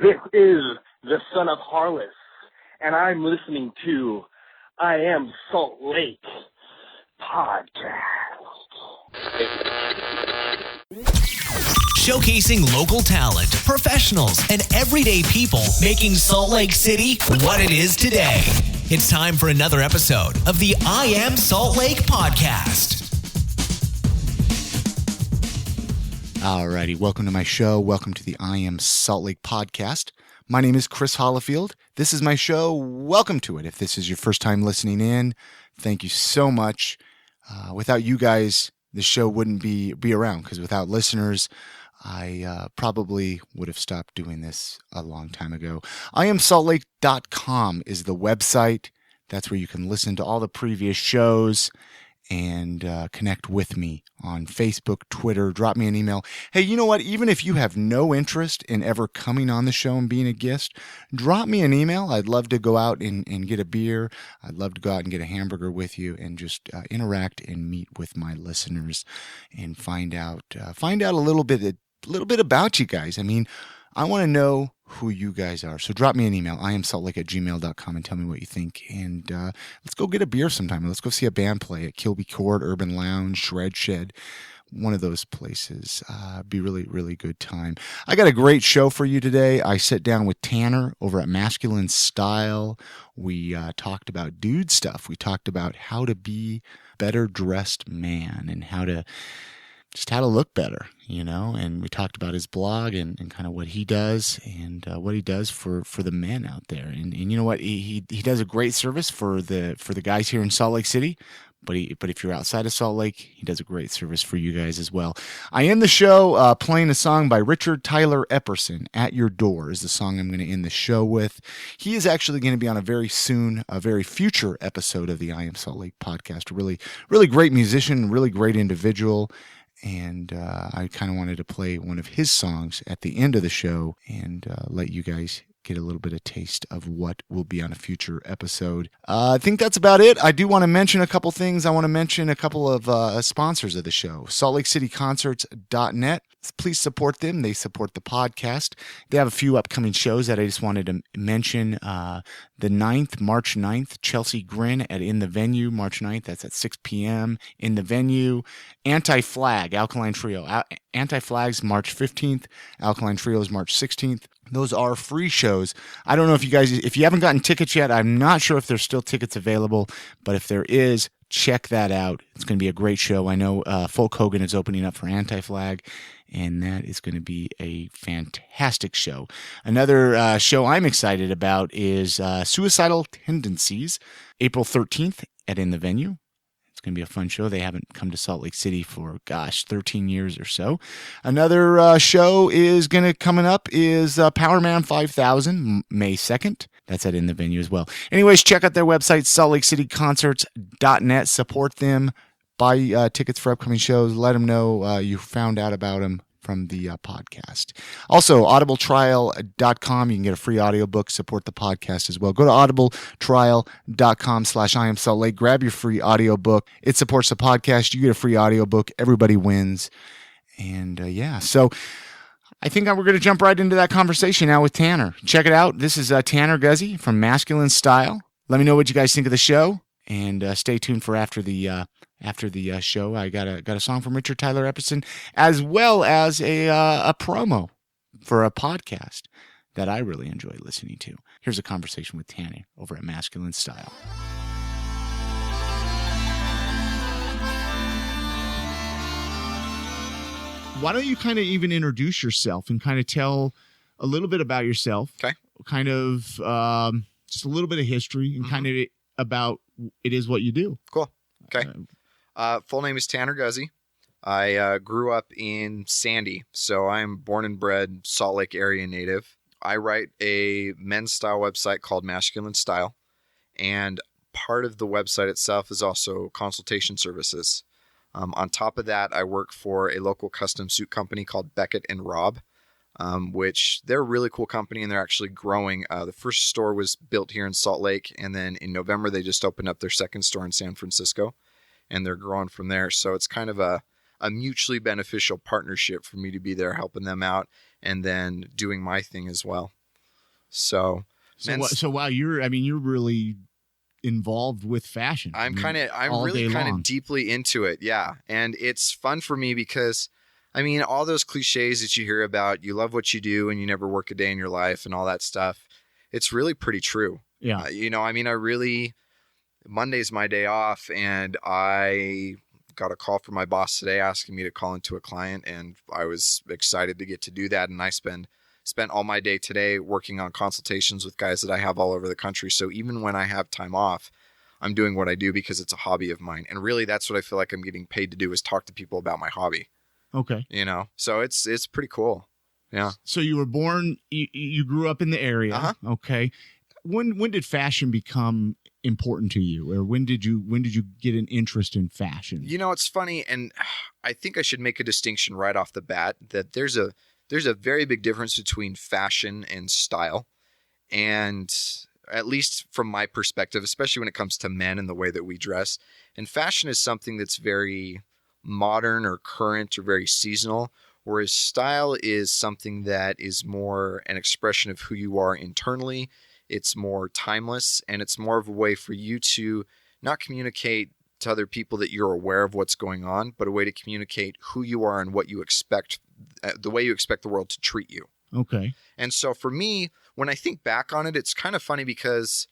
This is the son of Harless, and I'm listening to I Am Salt Lake podcast. Showcasing local talent, professionals, and everyday people making Salt Lake City what it is today. It's time for another episode of the I Am Salt Lake podcast. Alrighty, welcome to my show. Welcome to the I Am Salt Lake podcast. My name is Chris Hollifield. This is my show. Welcome to it. If this is your first time listening in, thank you so much. Without you guys, the show wouldn't be around, because without listeners, I probably would have stopped doing this a long time ago. IamSaltLake.com is the website. That's where you can listen to all the previous shows and connect with me on Facebook, Twitter, drop me an email. Hey, you know what? Even if you have no interest in ever coming on the show and being a guest, drop me an email. I'd love to go out and get a beer. I'd love to go out and get a hamburger with you and just interact and meet with my listeners and find out a little bit about you guys. I mean, I want to know who you guys are. So drop me an email, iamsaltlake@gmail.com, and tell me what you think. And let's go get a beer sometime. Let's go see a band play at Kilby Court, Urban Lounge, Shred Shed, one of those places. Be really, really good time. I got a great show for you today. I sat down with Tanner over at Masculine Style. We talked about dude stuff. We talked about how to be a better dressed man and how to look better, you know, and we talked about his blog and kind of what he does and what he does for the men out there. And you know what, he does a great service for the guys here in Salt Lake City, but if you're outside of Salt Lake, he does a great service for you guys as well. I end the show playing a song by Richard Tyler Epperson. At Your Door is the song I'm going to end the show with. He is actually going to be on a very future episode of the I Am Salt Lake podcast. A really, really great musician, really great individual. And I kind of wanted to play one of his songs at the end of the show and let you guys get a little bit of taste of what will be on a future episode. I think that's about it. I do want to mention a couple things. I want to mention a couple of sponsors of the show. SaltLakeCityConcerts.net. Please support them. They support the podcast. They have a few upcoming shows that I just wanted to mention. The 9th, March 9th, Chelsea Grin at In the Venue, March 9th. That's at 6 p.m. In the Venue. Anti-Flag, Alkaline Trio. Anti-Flag's March 15th. Alkaline Trio is March 16th. Those are free shows. I don't know if you haven't gotten tickets yet, I'm not sure if there's still tickets available, but if there is, check that out. It's going to be a great show. I know Folk Hogan is opening up for Anti-Flag, and that is going to be a fantastic show. Another show I'm excited about is Suicidal Tendencies, April 13th at In the Venue. It's going to be a fun show. They haven't come to Salt Lake City for, 13 years or so. Another show is coming up is Power Man 5000, May 2nd. That's at In the Venue as well. Anyways, check out their website, SaltLakeCityConcerts.net. Support them. Buy tickets for upcoming shows. Let them know you found out about them from the podcast. Also, audibletrial.com. You can get a free audiobook. Support the podcast as well. Go to audibletrial.com/IamSaltLake. Grab your free audiobook. It supports the podcast. You get a free audiobook. Everybody wins. And so I think we're going to jump right into that conversation now with Tanner. Check it out. This is Tanner Guzy from Masculine Style. Let me know what you guys think of the show, and stay tuned for after the show. I got a song from Richard Tyler Epperson, as well as a promo for a podcast that I really enjoy listening to. Here's a conversation with Tanner over at Masculine Style. Why don't you kind of even introduce yourself and kind of tell a little bit about yourself? Okay. Kind of just a little bit of history and kind of about it is what you do. Cool. Okay. Full name is Tanner Guzy. I grew up in Sandy, so I'm born and bred Salt Lake area native. I write a men's style website called Masculine Style, and part of the website itself is also consultation services. On top of that, I work for a local custom suit company called Beckett and Robb, which they're a really cool company, and they're actually growing. The first store was built here in Salt Lake, and then in November, they just opened up their second store in San Francisco, and they're growing from there. So it's kind of a mutually beneficial partnership for me to be there helping them out and then doing my thing as well. So wow, you're really involved with fashion. I'm really kind of deeply into it. Yeah. And it's fun for me because all those cliches that you hear about, you love what you do and you never work a day in your life and all that stuff. It's really pretty true. Yeah. Monday's my day off, and I got a call from my boss today asking me to call into a client, and I was excited to get to do that. And I spent all my day today working on consultations with guys that I have all over the country. So even when I have time off, I'm doing what I do because it's a hobby of mine. And really, that's what I feel like I'm getting paid to do, is talk to people about my hobby. Okay. So it's pretty cool. Yeah. So you were born, you grew up in the area. Uh-huh. Okay. When did fashion become important to you, or when did you get an interest in fashion? It's funny, and I think I should make a distinction right off the bat that there's a very big difference between fashion and style. And at least from my perspective, especially when it comes to men and the way that we dress, and fashion is something that's very modern or current or very seasonal, whereas style is something that is more an expression of who you are internally. It's more timeless, and it's more of a way for you to not communicate to other people that you're aware of what's going on, but a way to communicate who you are and what you expect, the way you expect the world to treat you. Okay. And so for me, when I think back on it, it's kind of funny because,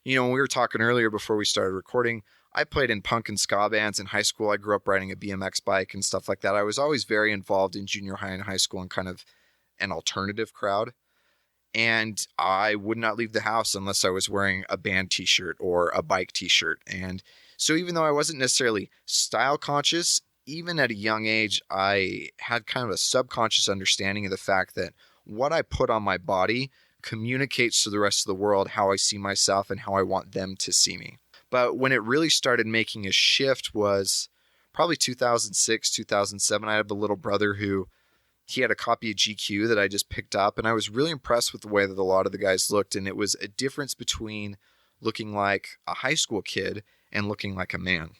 when we were talking earlier before we started recording, I played in punk and ska bands in high school. I grew up riding a BMX bike and stuff like that. I was always very involved in junior high and high school and kind of an alternative crowd. And I would not leave the house unless I was wearing a band t-shirt or a bike t-shirt. And so even though I wasn't necessarily style conscious, even at a young age, I had kind of a subconscious understanding of the fact that what I put on my body communicates to the rest of the world how I see myself and how I want them to see me. But when it really started making a shift was probably 2006, 2007. I have a little brother who he had a copy of GQ that I just picked up, and I was really impressed with the way that a lot of the guys looked. And it was a difference between looking like a high school kid and looking like a man.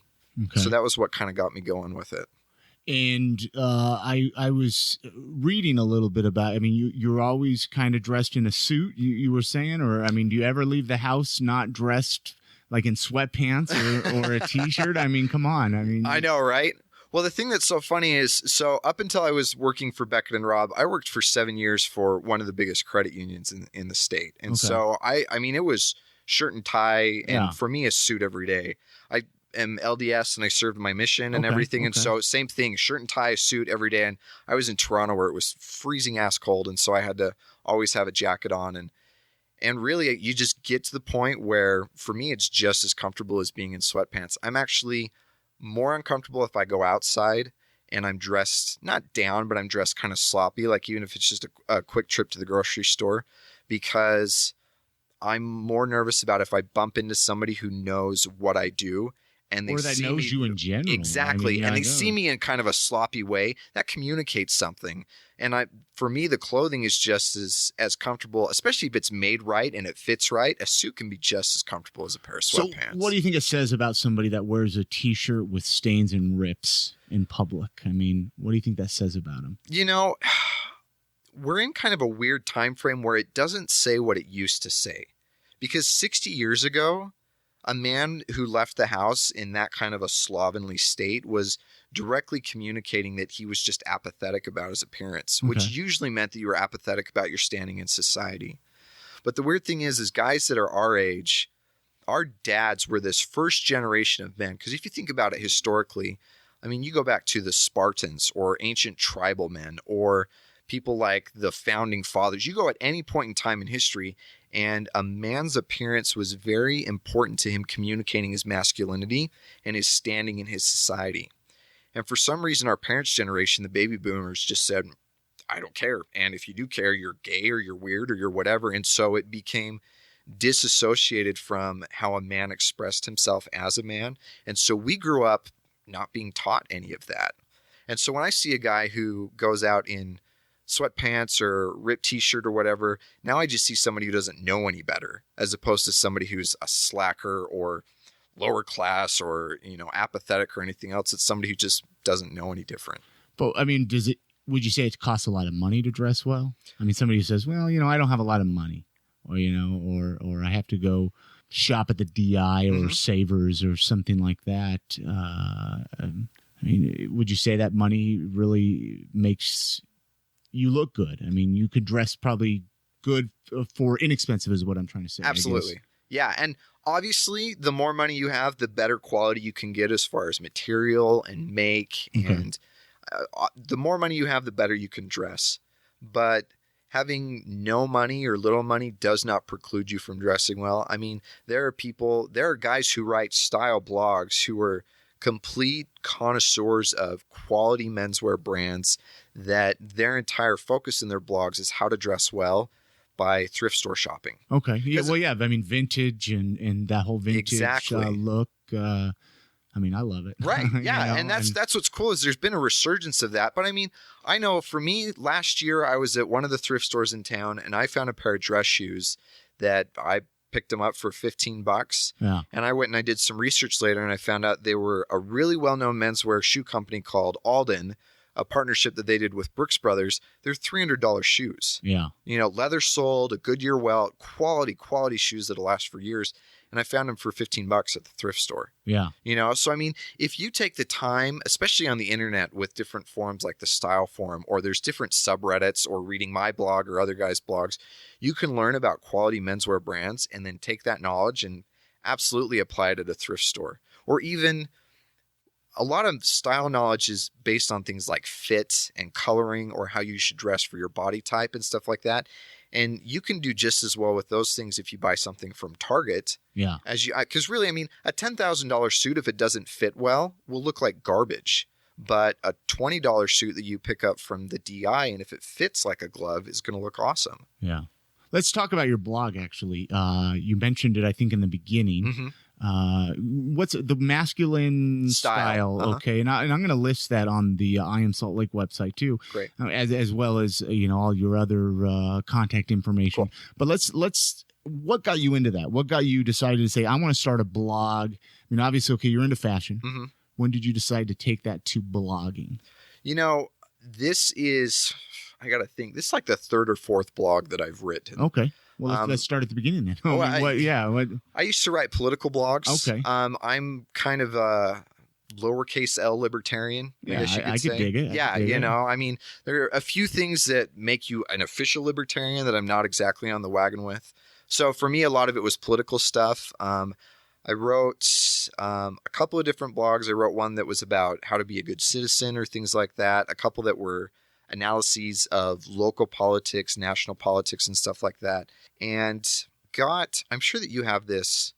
Okay. So that was what kind of got me going with it. And I was reading a little bit about, you're always kind of dressed in a suit, you were saying, or, do you ever leave the house not dressed like in sweatpants or a t-shirt? Come on. I know, right? Well, the thing that's so funny is, so up until I was working for Beckett and Robb, I worked for 7 years for one of the biggest credit unions in the state. And so it was shirt and tie, and for me, a suit every day. I am LDS and I served my mission and everything. And so same thing, shirt and tie, a suit every day. And I was in Toronto where it was freezing ass cold. And so I had to always have a jacket on. And really, you just get to the point where, for me, it's just as comfortable as being in sweatpants. I'm actually more uncomfortable if I go outside and I'm dressed not down, but I'm dressed kind of sloppy, like even if it's just a quick trip to the grocery store, because I'm more nervous about if I bump into somebody who knows what I do and they or that knows you in general. Exactly. And they see me in kind of a sloppy way that communicates something. And for me, the clothing is just as comfortable, especially if it's made right and it fits right. A suit can be just as comfortable as a pair of sweatpants. So what do you think it says about somebody that wears a t-shirt with stains and rips in public? What do you think that says about them? We're in kind of a weird time frame where it doesn't say what it used to say. Because 60 years ago, a man who left the house in that kind of a slovenly state was directly communicating that he was just apathetic about his appearance, which usually meant that you were apathetic about your standing in society. But the weird thing is guys that are our age, our dads were this first generation of men. Because if you think about it historically, you go back to the Spartans or ancient tribal men or people like the founding fathers. You go at any point in time in history, and a man's appearance was very important to him communicating his masculinity and his standing in his society. And for some reason, our parents' generation, the baby boomers, just said, I don't care. And if you do care, you're gay or you're weird or you're whatever. And so it became disassociated from how a man expressed himself as a man. And so we grew up not being taught any of that. And so when I see a guy who goes out in sweatpants or ripped t-shirt or whatever, now I just see somebody who doesn't know any better, as opposed to somebody who's a slacker or lower class or, apathetic or anything else. It's somebody who just doesn't know any different. But would you say it costs a lot of money to dress well? Somebody who says, well, I don't have a lot of money. or or I have to go shop at the DI or Savers or something like that. I mean, would you say that money really makes you look good? I mean, you could dress probably good for inexpensive is what I'm trying to say. Absolutely. Yeah. And obviously, the more money you have, the better quality you can get as far as material and make. Okay. And the more money you have, the better you can dress. But having no money or little money does not preclude you from dressing well. I mean, there are guys who write style blogs who are complete connoisseurs of quality menswear brands that their entire focus in their blogs is how to dress well by thrift store shopping. Okay. Yeah, well, yeah. I mean, vintage and that whole vintage Exactly. look. I mean, I love it. Right. Yeah. And that's what's cool is there's been a resurgence of that. But I mean, I know for me, last year I was at one of the thrift stores in town and I found a pair of dress shoes that I picked them up for $15. Yeah. And I went and I did some research later and I found out they were a really well-known menswear shoe company called Alden, a partnership that they did with Brooks Brothers. They're $300 shoes. Yeah. Leather soled, a Goodyear welt, quality shoes that'll last for years. And I found them for $15 at the thrift store. Yeah. So I mean, if you take the time, especially on the internet with different forums like the Style Forum, or there's different subreddits, or reading my blog or other guys' blogs, you can learn about quality menswear brands and then take that knowledge and absolutely apply it at a thrift store. Or even a lot of style knowledge is based on things like fit and coloring or how you should dress for your body type and stuff like that. And you can do just as well with those things if you buy something from Target. Yeah. Because really, I mean, a $10,000 suit, if it doesn't fit well, will look like garbage. But a $20 suit that you pick up from the DI, and if it fits like a glove, is going to look awesome. Yeah. Let's talk about your blog, actually. You mentioned it, I think, in the beginning. Mm-hmm. What's the masculine style? Uh-huh. Okay, and I'm going to list that on the I Am Salt Lake website too. Great. As well as all your other contact information. Cool. But let's what got you into that? What got you decided to say I want to start a blog? I mean, obviously, okay, you're into fashion. Mm-hmm. When did you decide to take that to blogging? This is, I got to think, this is like the third or fourth blog that I've written. Okay. Well, let's start at the beginning then. I used to write political blogs. Okay. I'm kind of a lowercase L libertarian. Yeah, I say. could dig it. Yeah, I mean, there are a few things that make you an official libertarian that I'm not exactly on the wagon with. So for me, a lot of it was political stuff. I wrote a couple of different blogs. I wrote one that was about how to be a good citizen or things like that. A couple that were analyses of local politics, national politics, and stuff like that. And I'm sure that you have this,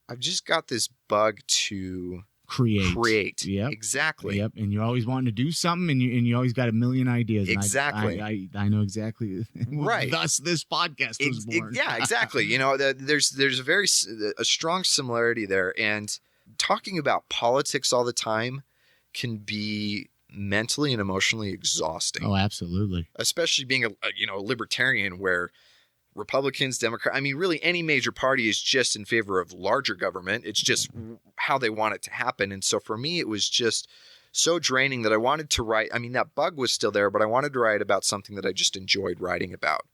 I've just got this bug to create. Yep. Exactly. Yep. And you're always wanting to do something, and you always got a million ideas. Exactly. I know exactly. Right. Thus, this podcast was born. Yeah, exactly. There's a strong similarity there, and talking about politics all the time can be mentally and emotionally exhausting. Oh, absolutely. Especially being a libertarian where Republicans, Democrats, I mean, really any major party is just in favor of larger government. It's just how they want it to happen. And so for me, it was just so draining that I wanted to write. I mean, that bug was still there, but I wanted to write about something that I just enjoyed writing about.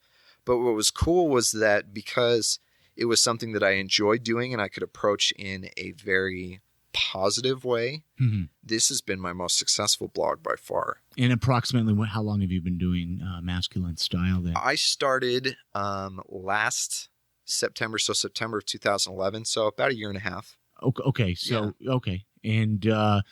But what was cool was that because it was something that I enjoyed doing and I could approach in a very positive way, this has been my most successful blog by far. And approximately how long have you been doing masculine style then? I started last September, so September of 2011, so about a year and a half. Okay. And I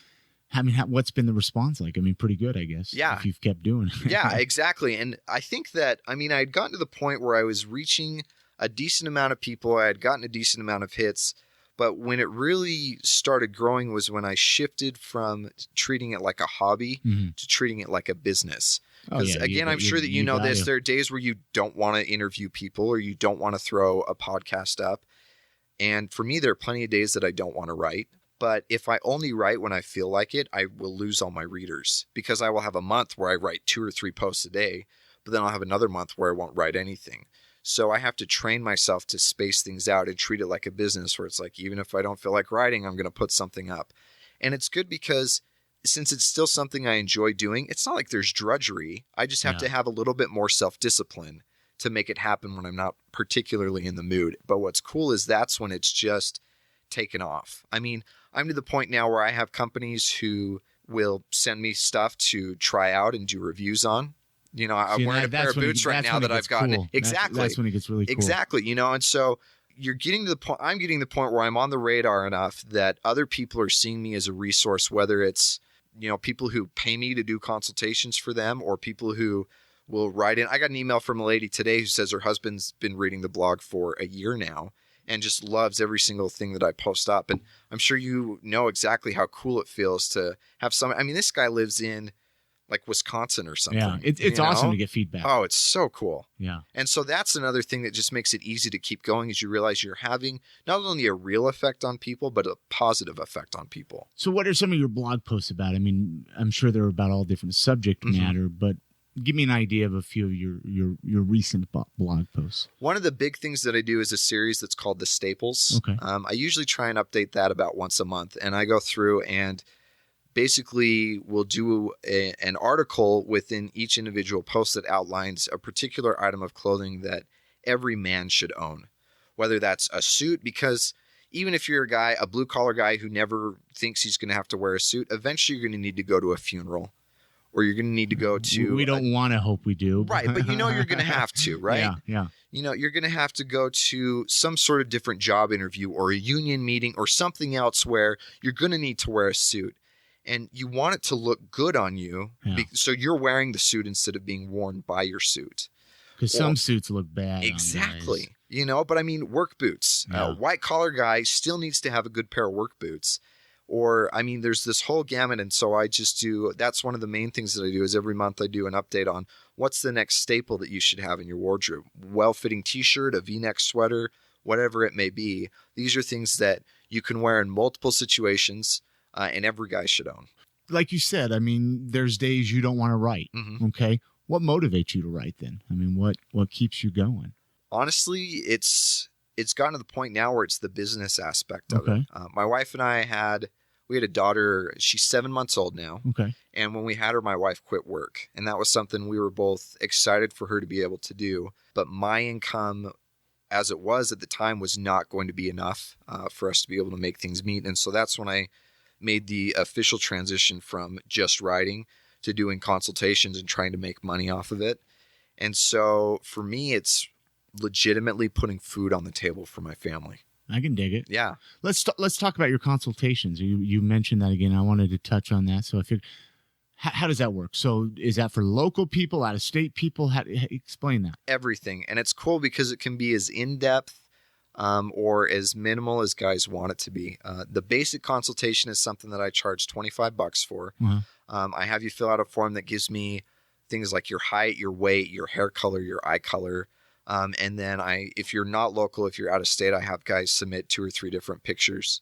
mean, what's been the response like? I mean, pretty good, I guess. Yeah. If you've kept doing it. Yeah, exactly. And I think that, I mean, I had gotten to the point where I was reaching a decent amount of people. I had gotten a decent amount of hits. But when it really started growing was when I shifted from treating it like a hobby to treating it like a business. Because again, I'm sure that you know this. There are days where you don't want to interview people or you don't want to throw a podcast up. And for me, there are plenty of days that I don't want to write. But if I only write when I feel like it, I will lose all my readers because I will have a month where I write 2 or 3 posts a day, but then I'll have another month where I won't write anything. So I have to train myself to space things out and treat it like a business where it's like, even if I don't feel like writing, I'm going to put something up. And it's good because since it's still something I enjoy doing, it's not like there's drudgery. I just have to have a little bit more self-discipline to make it happen when I'm not particularly in the mood. But what's cool is that's when it's just taken off. I mean, I'm to the point now where I have companies who will send me stuff to try out and do reviews on. You know, I'm wearing a pair of boots right now that I've gotten. Cool. Exactly. That's when it gets really cool. Exactly. You know, and so you're getting to the point, I'm getting to the point where I'm on the radar enough that other people are seeing me as a resource, whether it's, you know, people who pay me to do consultations for them or people who will write in. I got an email from a lady today who says her husband's been reading the blog for a year now and just loves every single thing that I post up. And I'm sure you know exactly how cool it feels to have some. I mean, this guy lives in like Wisconsin or something. Yeah, it's awesome to get feedback. Oh, it's so cool. Yeah. And so that's another thing that just makes it easy to keep going is you realize you're having not only a real effect on people, but a positive effect on people. So what are some of your blog posts about? I mean, I'm sure they're about all different subject matter, but give me an idea of a few of your recent blog posts. One of the big things that I do is a series that's called The Staples. Okay. I usually try and update that about once a month, and I go through and basically we'll do an article within each individual post that outlines a particular item of clothing that every man should own, whether that's a suit, because even if you're a blue-collar guy who never thinks he's going to have to wear a suit, eventually you're going to need to go to a funeral. Or you're going to need to go to... We don't want to hope we do. Right, but you know you're going to have to, right? Yeah. You know, you're going to have to go to some sort of different job interview or a union meeting or something else where you're going to need to wear a suit. And you want it to look good on you, so you're wearing the suit instead of being worn by your suit. Because some suits look bad. Exactly. On guys. You know, but I mean, work boots. A white-collar guy still needs to have a good pair of work boots. Or, I mean, there's this whole gamut, and so I just do, that's one of the main things that I do is every month I do an update on what's the next staple that you should have in your wardrobe. Well-fitting t-shirt, a V-neck sweater, whatever it may be. These are things that you can wear in multiple situations, and every guy should own. Like you said, I mean, there's days you don't want to write, okay? What motivates you to write then? I mean, what keeps you going? Honestly, it's gotten to the point now where it's the business aspect of it. My wife and I we had a daughter. She's 7 months old now. Okay. And when we had her, my wife quit work. And that was something we were both excited for her to be able to do. But my income, as it was at the time, was not going to be enough for us to be able to make things meet. And so that's when I made the official transition from just writing to doing consultations and trying to make money off of it. And so for me, it's legitimately putting food on the table for my family. I can dig it. Yeah. Let's talk about your consultations. You mentioned that again. I wanted to touch on that. So I figured, how does that work? So is that for local people, out of state people? Explain that. Everything. And it's cool because it can be as in-depth or as minimal as guys want it to be. The basic consultation is something that I charge $25 for. I have you fill out a form that gives me things like your height, your weight, your hair color, your eye color. And then if you're not local, if you're out of state, I have guys submit 2 or 3 different pictures.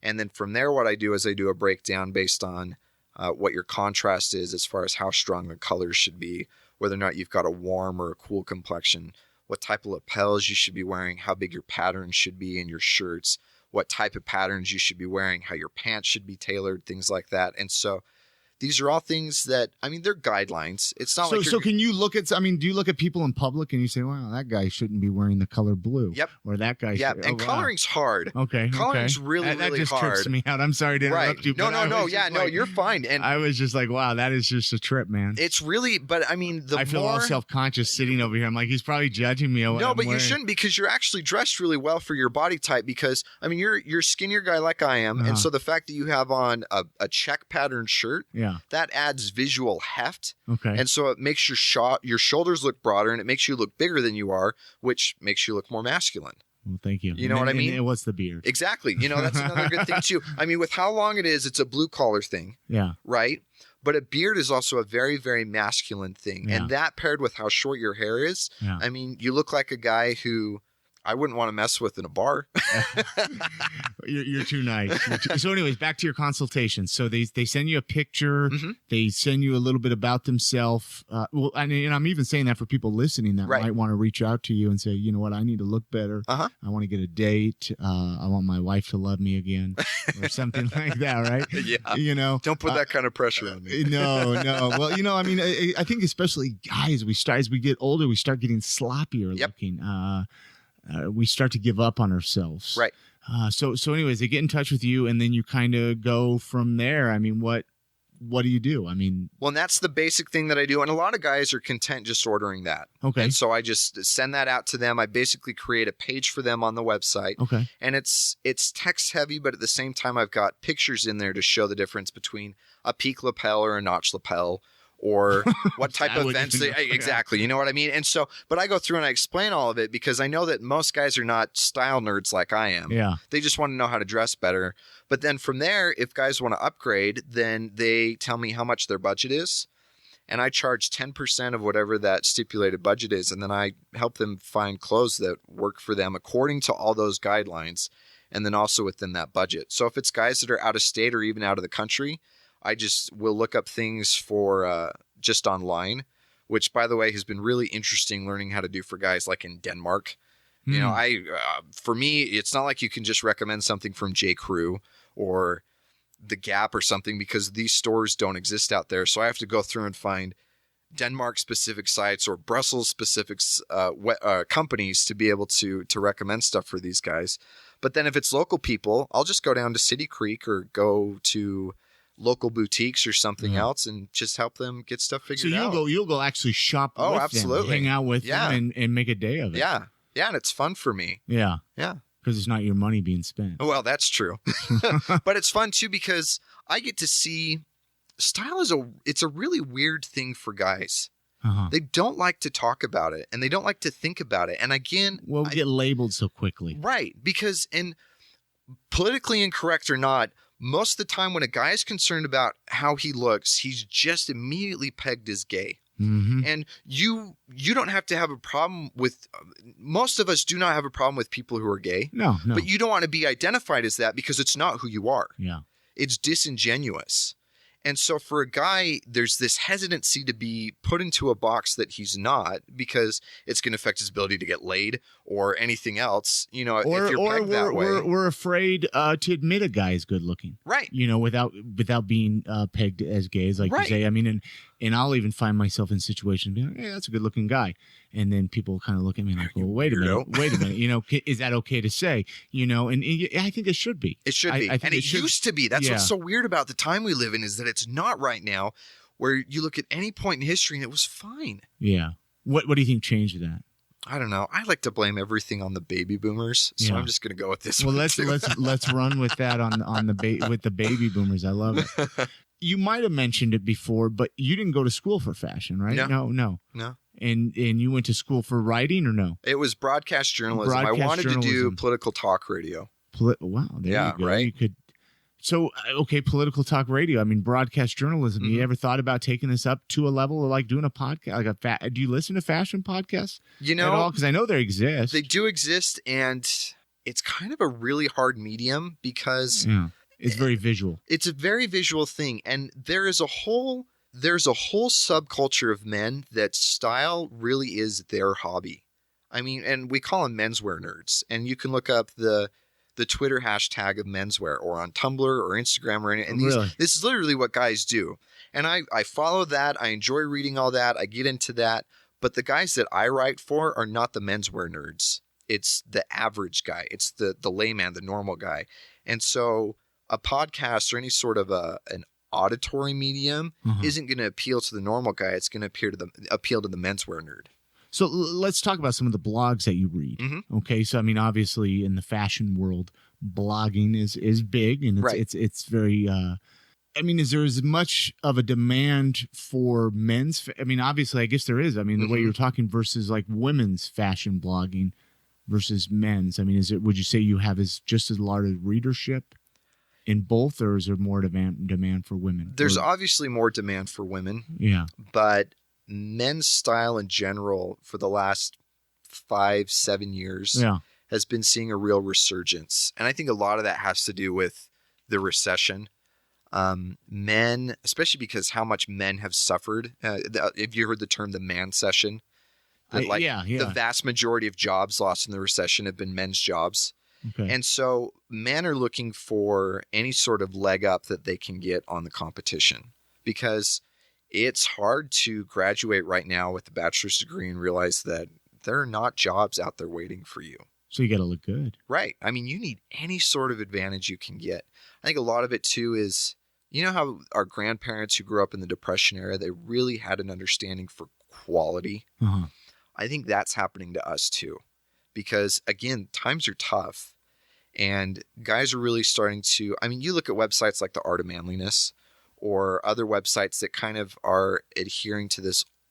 And then from there, what I do is I do a breakdown based on what your contrast is as far as how strong the colors should be, whether or not you've got a warm or a cool complexion, what type of lapels you should be wearing, how big your patterns should be in your shirts, what type of patterns you should be wearing, how your pants should be tailored, things like that. And so these are all things that, I mean, they're guidelines. It's not like so can you look at, I mean, do you look at people in public and you say, wow, that guy shouldn't be wearing the color blue? Yep. Or that guy should. And coloring's hard. Okay. Coloring's really hard. That just trips me out. I'm sorry to interrupt you. No. Yeah, no, you're fine. And I was just like, wow, that is just a trip, man. It's really, but I mean, I feel all self-conscious sitting over here. I'm like, he's probably judging me. No, but you shouldn't, because you're actually dressed really well for your body type, because, I mean, you're a skinnier guy like I am. And so the fact that you have on a check pattern shirt, that adds visual heft. Okay. And so it makes your shoulders look broader, and it makes you look bigger than you are, which makes you look more masculine. Well, thank you. You know what I mean? And what's the beard? Exactly. You know, that's another good thing too. I mean, with how long it is, it's a blue collar thing. Yeah. Right? But a beard is also a very, very masculine thing. Yeah. And that paired with how short your hair is, I mean, you look like a guy who, I wouldn't want to mess with in a bar. You're too nice. So anyways, back to your consultation. So they send you a picture. Mm-hmm. They send you a little bit about themselves. Well, and I'm even saying that for people listening that Right. might want to reach out to you and say, you know what, I need to look better. Uh-huh. I want to get a date. I want my wife to love me again or something like that, right? Yeah. You know, Don't put that kind of pressure on me. No. Well, you know, I mean, I think especially guys, as we get older, we start getting sloppier Yep. looking. We start to give up on ourselves. Right. So anyways, they get in touch with you, and then you kind of go from there. I mean, what do you do? I mean, Well, and that's the basic thing that I do. And a lot of guys are content just ordering that. okay. And so I just send that out to them. I basically create a page for them on the website. Okay. And it's text heavy, but at the same time, I've got pictures in there to show the difference between a peak lapel or a notch lapel, or what type That of would vents even- exactly. You know what I mean? And so, but I go through and I explain all of it because I know that most guys are not style nerds like I am. Yeah. They just want to know how to dress better. But then from there, if guys want to upgrade, then they tell me how much their budget is. And I charge 10% of whatever that stipulated budget is. And then I help them find clothes that work for them according to all those guidelines. And then also within that budget. So if it's guys that are out of state or even out of the country, I just will look up things for just online, which, by the way, has been really interesting learning how to do for guys like in Denmark. You know, for me, it's not like you can just recommend something from J. Crew or The Gap or something because these stores don't exist out there. So I have to go through and find Denmark-specific sites or Brussels-specific companies to be able to recommend stuff for these guys. But then if it's local people, I'll just go down to City Creek or go to local boutiques or something else and just help them get stuff figured out. So you'll go actually shop Oh, with absolutely. them, hang out with them and make a day of it. Yeah. Yeah, and it's fun for me. Yeah. Yeah. Because it's not your money being spent. Well, that's true. But it's fun too because I get to see style it's a really weird thing for guys. Uh-huh. They don't like to talk about it and they don't like to think about it. And again, Well, we get labeled so quickly. right, because and politically incorrect or not, most of the time when a guy is concerned about how he looks, he's just immediately pegged as gay. Mm-hmm. And you don't have to have a problem with most of us do not have a problem with people who are gay. No. But you don't want to be identified as that because it's not who you are. Yeah. It's disingenuous. And so for a guy, there's this hesitancy to be put into a box that he's not because it's going to affect his ability to get laid or anything else. You know, if you're pegged that way. we're afraid to admit a guy is good looking. Right. You know, without being pegged as gay, as like Right. you say. I mean, and I'll even find myself in situations being like, hey, that's a good looking guy. And then people kind of look at me like, well, wait a minute. You know, is that okay to say? You know, and I think it should be. It should be. I think And it used to be. That's what's so weird about the time we live in is that it's not right now where you look at any point in history and it was fine. Yeah. What do you think changed that? I don't know. I like to blame everything on the baby boomers, so Yeah. I'm just going to go with this Well, one. let's run with that on the with the baby boomers. I love it. You might have mentioned it before, but you didn't go to school for fashion, right? No. No. And you went to school for writing or no? It was broadcast journalism. I Broadcast wanted to do journalism. political talk radio. Wow. There Yeah, you go. right? You could. So, okay, political talk radio. I mean, broadcast journalism. Mm-hmm. You ever thought about taking this up to a level of like doing a podcast? Like do you listen to fashion podcasts You at all? know, Because I know they exist. they do exist, and it's kind of a really hard medium because Yeah. It's very visual. it's a very visual thing, and there's a whole subculture of men that style really is their hobby. I mean, and we call them menswear nerds, and you can look up the Twitter hashtag of menswear or on Tumblr or Instagram or anything. And Really? this is literally what guys do. And I follow that. I enjoy reading all that. I get into that. But the guys that I write for are not the menswear nerds. It's the average guy. It's the layman, the normal guy. And so a podcast or any sort of an auditory medium isn't going to appeal to the normal guy. It's going to appeal to the menswear nerd. So let's talk about some of the blogs that you read. Mm-hmm. Okay, so I mean, obviously, in the fashion world, blogging is big, and it's very. I mean, is there as much of a demand for men's? I mean, obviously, I guess there is. I mean, the way you're talking versus like women's fashion blogging versus men's. I mean, would you say you have just as large a readership in both, or is there more demand for women? There's obviously more demand for women. Yeah. But men's style in general for the last 5-7 years has been seeing a real resurgence. And I think a lot of that has to do with the recession. Men, especially because how much men have suffered. Have you heard the term the man session? The vast majority of jobs lost in the recession have been men's jobs. Okay. And so men are looking for any sort of leg up that they can get on the competition, because it's hard to graduate right now with a bachelor's degree and realize that there are not jobs out there waiting for you. So you got to look good. Right. I mean, you need any sort of advantage you can get. I think a lot of it too is, you know how our grandparents who grew up in the Depression era, they really had an understanding for quality. Uh-huh. I think that's happening to us too, because again, times are tough and guys are really starting to, I mean, you look at websites like The Art of Manliness or other websites that kind of are adhering to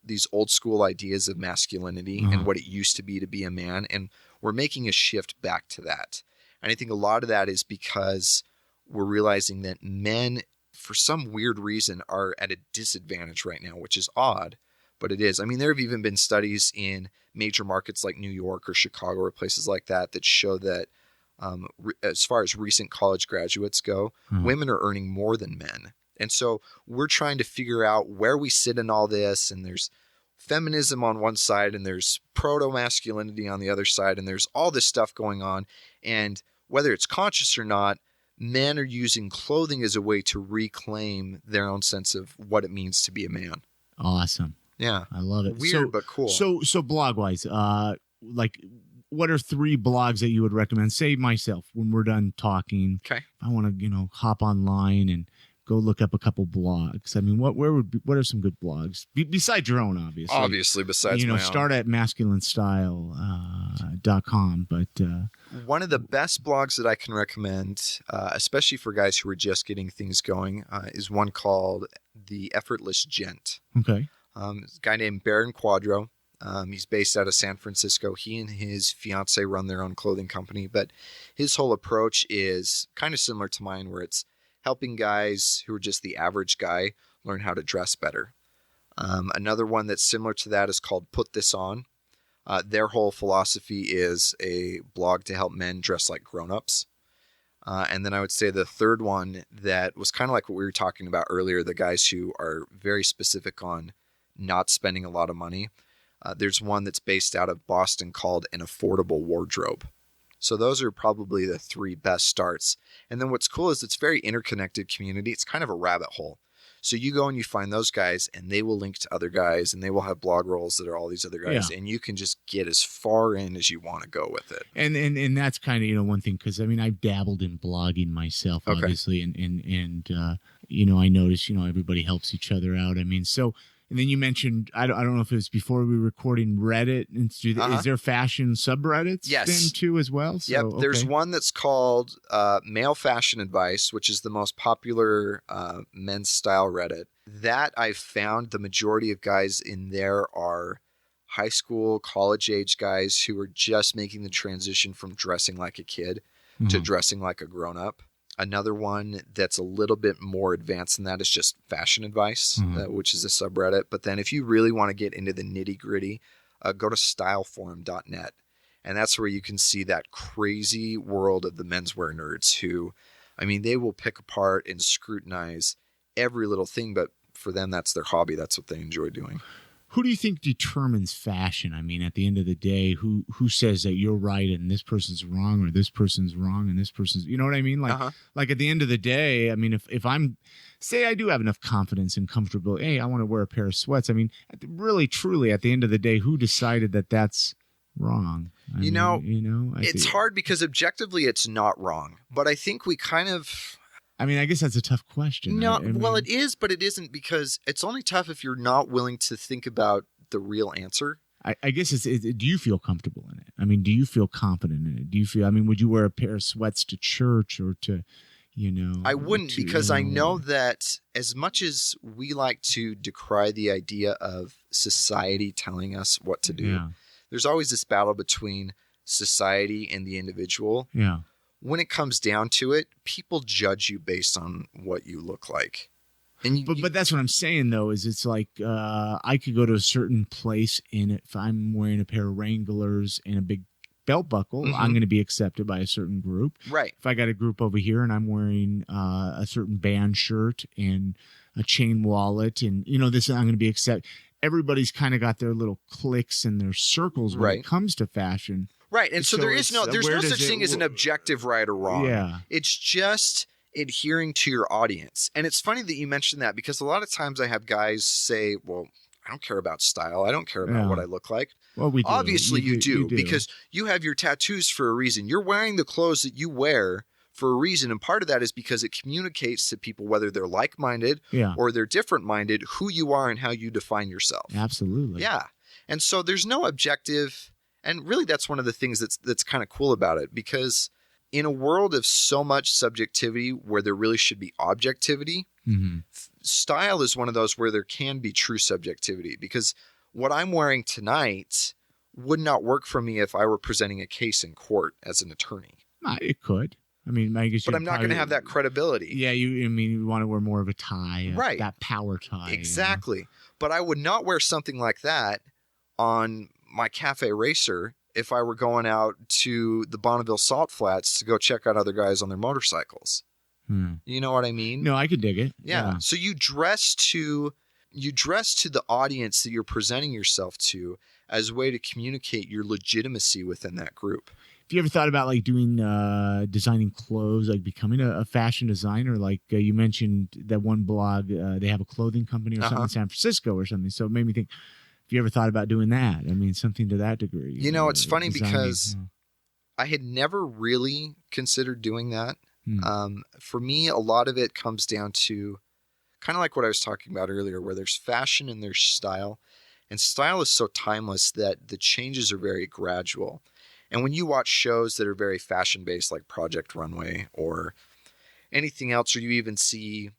these old school ideas of masculinity Uh-huh. and what it used to be a man. And we're making a shift back to that. And I think a lot of that is because we're realizing that men, for some weird reason, are at a disadvantage right now, which is odd, but it is. I mean, there have even been studies in major markets like New York or Chicago or places like that that show that as far as recent college graduates go, women are earning more than men. And so we're trying to figure out where we sit in all this. And there's feminism on one side and there's proto-masculinity on the other side. And there's all this stuff going on. And whether it's conscious or not, men are using clothing as a way to reclaim their own sense of what it means to be a man. Awesome. Yeah. I love it. Weird, but cool. So blog wise, like what are 3 blogs that you would recommend? Say myself, when we're done talking, Okay. if I want to, hop online and go look up a couple blogs. I mean, what are some good blogs besides your own, obviously? Obviously, besides my own. Start at masculinestyle.com, but one of the best blogs that I can recommend, especially for guys who are just getting things going, is one called The Effortless Gent. okay. It's a guy named Baron Quadro. He's based out of San Francisco. He and his fiance run their own clothing company, but his whole approach is kind of similar to mine, where it's helping guys who are just the average guy learn how to dress better. Another one that's similar to that is called Put This On. Their whole philosophy is a blog to help men dress like grown-ups. And then I would say the third one that was kind of like what we were talking about earlier, the guys who are very specific on not spending a lot of money. There's one that's based out of Boston called An Affordable Wardrobe. So those are probably the 3 best starts. And then what's cool is it's a very interconnected community. It's kind of a rabbit hole. So you go and you find those guys and they will link to other guys and they will have blog rolls that are all these other guys. Yeah. And you can just get as far in as you want to go with it. And that's kind of, one thing, because I mean, I've dabbled in blogging myself, Okay. obviously. And I notice, everybody helps each other out. I mean, so, and then you mentioned, I don't know if it was before we were recording Reddit. And is there fashion subreddits Yes. then too as well? So, Yep. okay. There's one that's called Male Fashion Advice, which is the most popular men's style Reddit. That I've found the majority of guys in there are high school, college age guys who are just making the transition from dressing like a kid to dressing like a grown up. Another one that's a little bit more advanced than that is just fashion advice, which is a subreddit. But then if you really want to get into the nitty gritty, go to styleforum.net. And that's where you can see that crazy world of the menswear nerds who, I mean, they will pick apart and scrutinize every little thing. But for them, that's their hobby. That's what they enjoy doing. Who do you think determines fashion? I mean, at the end of the day, who says that you're right and this person's wrong, or this person's wrong and this person's, you know what I mean? Like at the end of the day, I mean, if I'm, say I do have enough confidence and comfortability, hey, I want to wear a pair of sweats. I mean, really, truly, at the end of the day, who decided that that's wrong? It's hard because objectively it's not wrong, but I think we kind of, I mean, I guess that's a tough question. Well, it is, but it isn't, because it's only tough if you're not willing to think about the real answer. I guess do you feel comfortable in it? I mean, do you feel confident in it? Do you feel, I mean, would you wear a pair of sweats to church or to, I wouldn't, because I know that as much as we like to decry the idea of society telling us what to do, there's always this battle between society and the individual. Yeah. When it comes down to it, people judge you based on what you look like. And but that's what I'm saying, though, is it's like I could go to a certain place, and if I'm wearing a pair of Wranglers and a big belt buckle, I'm going to be accepted by a certain group. Right. If I got a group over here and I'm wearing a certain band shirt and a chain wallet and, this, I'm going to be accepted. Everybody's kind of got their little cliques and their circles when it comes to fashion. Right. And so there's no such thing as an objective right or wrong. Yeah. It's just adhering to your audience. And it's funny that you mentioned that because a lot of times I have guys say, well, I don't care about style. I don't care about what I look like. Well, we do. Obviously you do because you have your tattoos for a reason. You're wearing the clothes that you wear for a reason. And part of that is because it communicates to people, whether they're like-minded or they're different-minded, who you are and how you define yourself. Absolutely. Yeah. And so there's no objective. And really that's one of the things that's kind of cool about it, because in a world of so much subjectivity where there really should be objectivity, style is one of those where there can be true subjectivity, because what I'm wearing tonight would not work for me if I were presenting a case in court as an attorney. It could. I mean, I guess, but I'm not going to have that credibility. Yeah, you want to wear more of a tie, right? That power tie, exactly. But I would not wear something like that on my cafe racer if I were going out to the Bonneville Salt Flats to go check out other guys on their motorcycles. You know what I mean? No, I could dig it. Yeah. So you dress to the audience that you're presenting yourself to as a way to communicate your legitimacy within that group. Have you ever thought about like doing designing clothes, like becoming a fashion designer? Like you mentioned that one blog, they have a clothing company or something in San Francisco or something. So it made me think, have you ever thought about doing that? I mean, something to that degree. It's funny because I had never really considered doing that. For me, a lot of it comes down to kind of like what I was talking about earlier, where there's fashion and there's style. And style is so timeless that the changes are very gradual. And when you watch shows that are very fashion-based, like Project Runway or anything else, or you even see,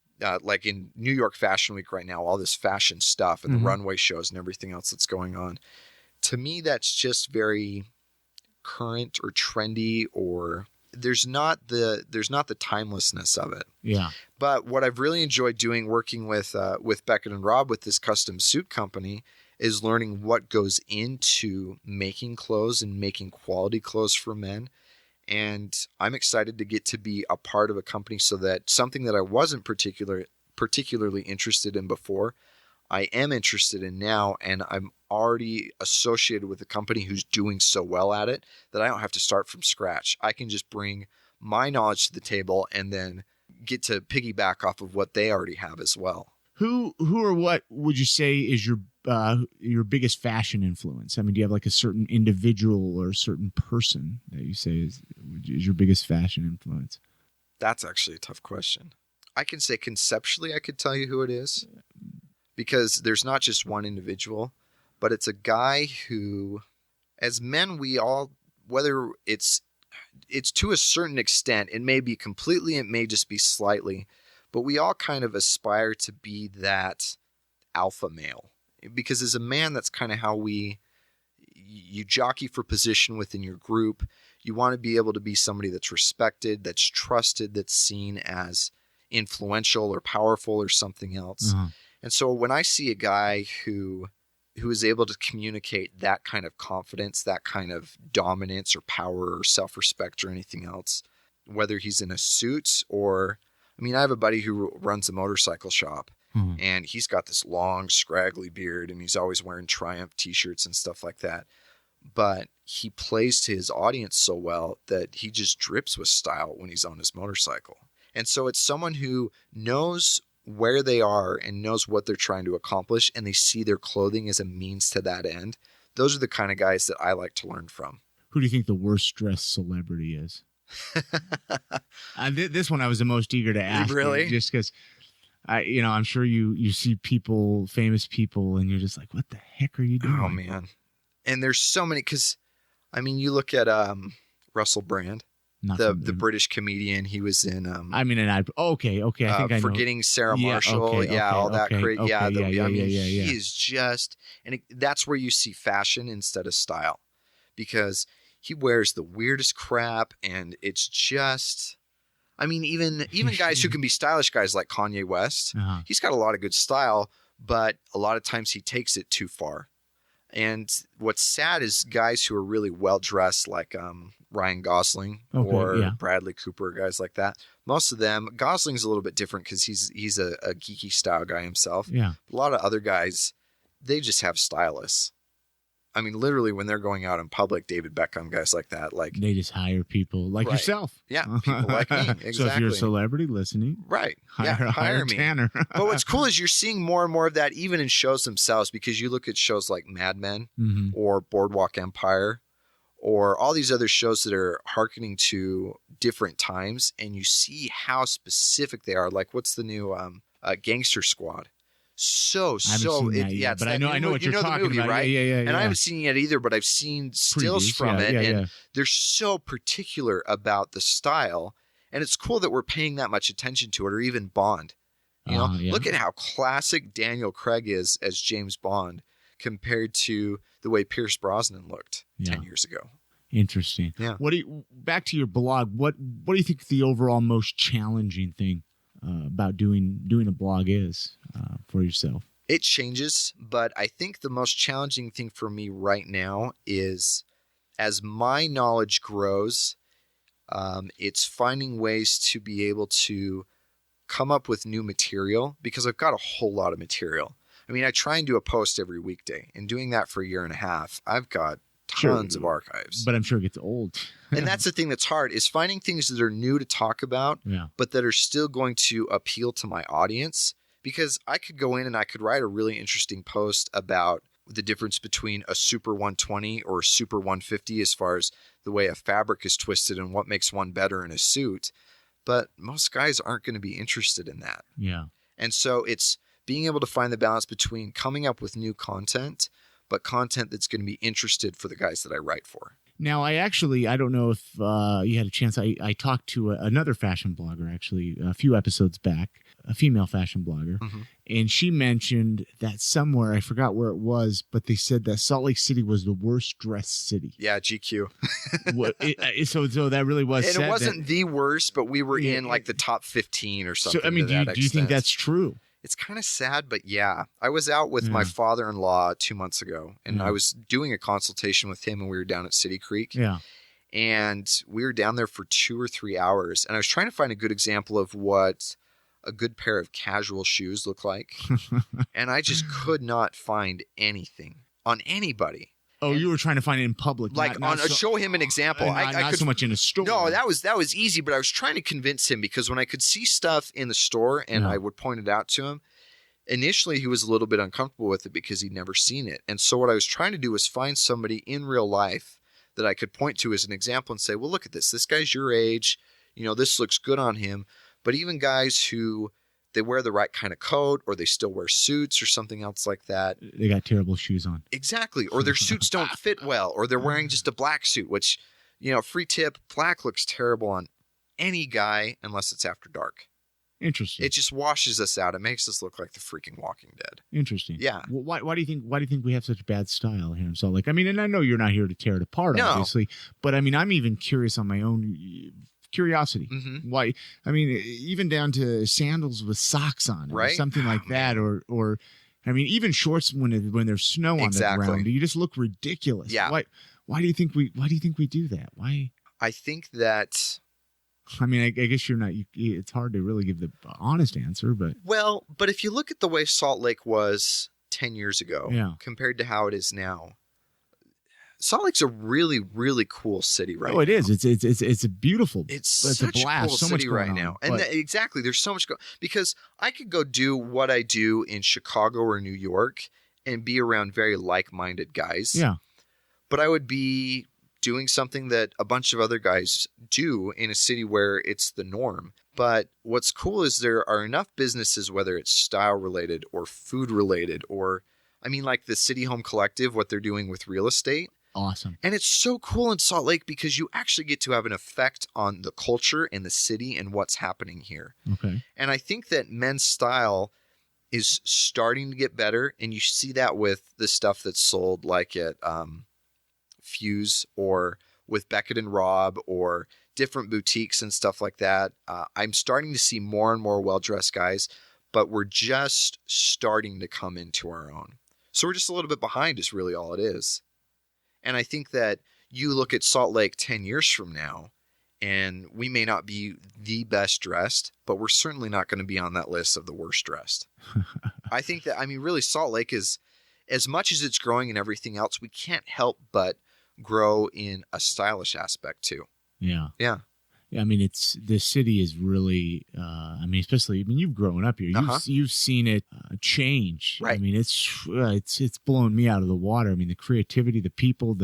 like in New York Fashion Week right now, all this fashion stuff and the runway shows and everything else that's going on, to me, that's just very current or trendy, or there's not the timelessness of it. Yeah. But what I've really enjoyed doing, working with Beckett and Rob with this custom suit company, is learning what goes into making clothes and making quality clothes for men. And I'm excited to get to be a part of a company so that something that I wasn't particularly interested in before, I am interested in now, and I'm already associated with a company who's doing so well at it that I don't have to start from scratch. I can just bring my knowledge to the table and then get to piggyback off of what they already have as well. Who or what would you say is your biggest fashion influence? I mean, do you have like a certain individual or a certain person that you say is your biggest fashion influence? That's actually a tough question. I can say conceptually I could tell you who it is, because there's not just one individual, but it's a guy who, as men, we all, whether it's to a certain extent, it may be completely, it may just be slightly, but we all kind of aspire to be that alpha male, because as a man, that's kind of how you jockey for position within your group. You want to be able to be somebody that's respected, that's trusted, that's seen as influential or powerful or something else. And so when I see a guy who is able to communicate that kind of confidence, that kind of dominance or power or self-respect or anything else, whether he's in a suit or, I mean, I have a buddy who runs a motorcycle shop, and he's got this long, scraggly beard, and he's always wearing Triumph t-shirts and stuff like that. But he plays to his audience so well that he just drips with style when he's on his motorcycle. And so it's someone who knows where they are and knows what they're trying to accomplish, and they see their clothing as a means to that end. Those are the kind of guys that I like to learn from. Who do you think the worst dressed celebrity is? This one I was the most eager to ask. Really? Just because I'm sure you see people, famous people, and you're just like, what the heck are you doing? Oh, man. And there's so many, because, I mean, you look at Russell Brand. The British comedian, he was in. Okay. I think I know. Forgetting Sarah Marshall, all that great. He is just, and that's where you see fashion instead of style, because he wears the weirdest crap, and it's just. I mean, even guys who can be stylish, guys like Kanye West, he's got a lot of good style, but a lot of times he takes it too far. And what's sad is guys who are really well dressed, like Ryan Gosling or Bradley Cooper, guys like that. Most of them, Gosling's a little bit different because he's a geeky style guy himself. Yeah. A lot of other guys, they just have stylists. I mean, literally, when they're going out in public, David Beckham, guys like that, like they just hire people like yourself. Yeah, people like me. Exactly. So if you're a celebrity listening, right? Hire me. Tanner. But what's cool is you're seeing more and more of that, even in shows themselves, because you look at shows like Mad Men or Boardwalk Empire, or all these other shows that are hearkening to different times, and you see how specific they are. Like, what's the new Gangster Squad? But I know what you're talking about, right? Yeah. And I haven't seen it yet either, but I've seen stills from it, and they're so particular about the style, and it's cool that we're paying that much attention to it, or even Bond. You know, look at how classic Daniel Craig is as James Bond compared to the way Pierce Brosnan looked 10 years ago. Interesting. Yeah. Back to your blog? What do you think the overall most challenging thing about doing a blog is for yourself? It changes, but I think the most challenging thing for me right now is, as my knowledge grows, it's finding ways to be able to come up with new material, because I've got a whole lot of material. I mean, I try and do a post every weekday, and doing that for a year and a half, I've got tons of archives. But I'm sure it gets old. And that's the thing that's hard, is finding things that are new to talk about, but that are still going to appeal to my audience. Because I could go in and I could write a really interesting post about the difference between a Super 120 or a Super 150 as far as the way a fabric is twisted and what makes one better in a suit. But most guys aren't going to be interested in that. Yeah. And so it's being able to find the balance between coming up with new content, but content that's going to be interested for the guys that I write for. Now, I don't know if you had a chance. I talked to another fashion blogger, actually, a few episodes back, a female fashion blogger, and she mentioned that somewhere, I forgot where it was, but they said that Salt Lake City was the worst dressed city. Yeah, GQ. So that really was. And it wasn't the worst, but we were in like the top 15 or something. So, I mean, do you think that's true? It's kind of sad, but yeah. I was out with my father-in-law 2 months ago, and I was doing a consultation with him, and we were down at City Creek. Yeah. And we were down there for 2 or 3 hours, and I was trying to find a good example of what a good pair of casual shoes look like. And I just could not find anything on anybody. Oh, you were trying to find it in public, like show him an example. Not so much in a store. No, that was easy, but I was trying to convince him, because when I could see stuff in the store and I would point it out to him, initially he was a little bit uncomfortable with it because he'd never seen it. And so what I was trying to do was find somebody in real life that I could point to as an example and say, well, look at this. This guy's your age. You know, this looks good on him. But even guys who they wear the right kind of coat, or they still wear suits or something else like that. They got terrible shoes on. Exactly. Or their suits don't fit well, or they're wearing just a black suit, which, you know, free tip, black looks terrible on any guy unless it's after dark. Interesting. It just washes us out. It makes us look like the freaking Walking Dead. Interesting. Yeah. Well, why do you think we have such bad style here in Salt Lake? I mean, and I know you're not here to tear it apart, obviously, but I mean, I'm even curious on my own curiosity. Why? I mean, even down to sandals with socks on, or something like that, or I mean, even shorts when there's snow on the ground. You just look ridiculous. Yeah. Why do you think we do that? Why? I think that. I mean, I guess you're not. It's hard to really give the honest answer, but but if you look at the way Salt Lake was 10 years ago, compared to how it is now, Salt Lake's a really, really cool city right now. Oh, it is. It's a beautiful. It's such a blast. Cool city right now. And exactly, there's so much because I could go do what I do in Chicago or New York and be around very like-minded guys. Yeah. But I would be doing something that a bunch of other guys do in a city where it's the norm. But what's cool is there are enough businesses, whether it's style related or food related, or I mean, like the City Home Collective, what they're doing with real estate. Awesome. And it's so cool in Salt Lake because you actually get to have an effect on the culture and the city and what's happening here. Okay. And I think that men's style is starting to get better. And you see that with the stuff that's sold like at Fuse or with Beckett and Robb or different boutiques and stuff like that. I'm starting to see more and more well-dressed guys, but we're just starting to come into our own. So we're just a little bit behind is really all it is. And I think that you look at Salt Lake 10 years from now, and we may not be the best dressed, but we're certainly not going to be on that list of the worst dressed. I think that, I mean, really Salt Lake is, as much as it's growing and everything else, we can't help but grow in a stylish aspect too. Yeah. Yeah. I mean, the city is really, I mean, especially, I mean, you've grown up here. You've seen it change. Right. I mean, it's blown me out of the water. I mean, the creativity, the people,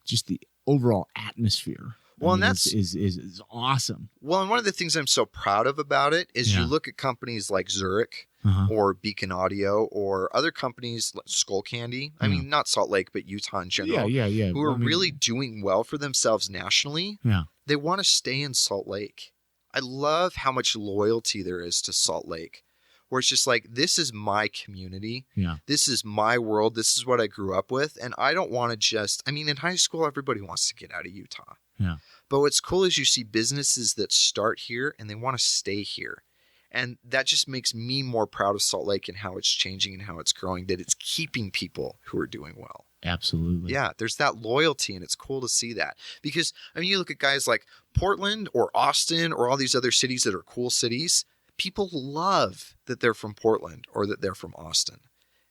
just the overall atmosphere. Well, and that's is awesome. Well, and one of the things I'm so proud of about it is you look at companies like Zurich or Beacon Audio or other companies like Skull Candy. I mean, not Salt Lake, but Utah in general. Yeah. Who are really doing well for themselves nationally. Yeah. They want to stay in Salt Lake. I love how much loyalty there is to Salt Lake, where it's just like, this is my community. Yeah. This is my world. This is what I grew up with. And I don't want to just, I mean, in high school, everybody wants to get out of Utah. Yeah. But what's cool is you see businesses that start here and they want to stay here. And that just makes me more proud of Salt Lake and how it's changing and how it's growing, that it's keeping people who are doing well. Absolutely. Yeah, there's that loyalty, and it's cool to see that. Because, I mean, you look at guys like Portland or Austin or all these other cities that are cool cities, people love that they're from Portland or that they're from Austin.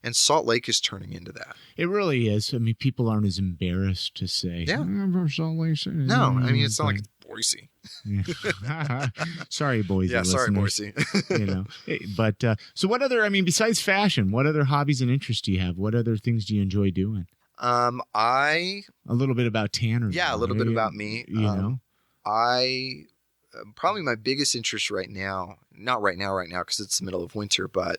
And Salt Lake is turning into that. It really is. I mean, people aren't as embarrassed to say, I'm from Salt Lake City. No, I mean, it's not like it's Boise. Yeah. Sorry, Boise. Yeah, sorry, listeners. Boise. You know, but so what other, I mean, besides fashion, what other hobbies and interests do you have? What other things do you enjoy doing? A little bit about Tanner. Yeah, a little bit about me. You know, probably my biggest interest right now, not right now because it's the middle of winter, but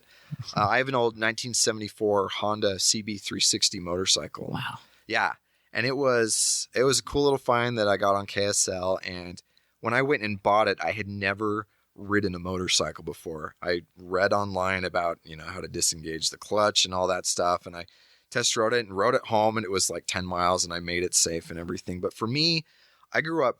I have an old 1974 Honda CB360 motorcycle. Wow. Yeah. And it was a cool little find that I got on KSL. And when I went and bought it, I had never ridden a motorcycle before. I read online about, how to disengage the clutch and all that stuff. And I test rode it and rode it home, and it was like 10 miles and I made it safe and everything. But for me, I grew up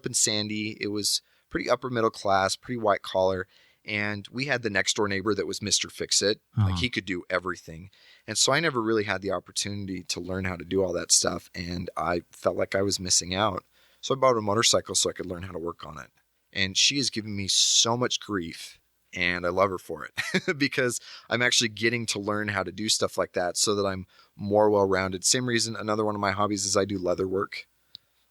in Sandy. It was pretty upper middle class, pretty white collar. And we had the next door neighbor that was Mr. Fix-It. Like, he could do everything. And so I never really had the opportunity to learn how to do all that stuff. And I felt like I was missing out. So I bought a motorcycle so I could learn how to work on it. And she has given me so much grief, and I love her for it because I'm actually getting to learn how to do stuff like that so that I'm more well-rounded. Same reason, another one of my hobbies is I do leather work.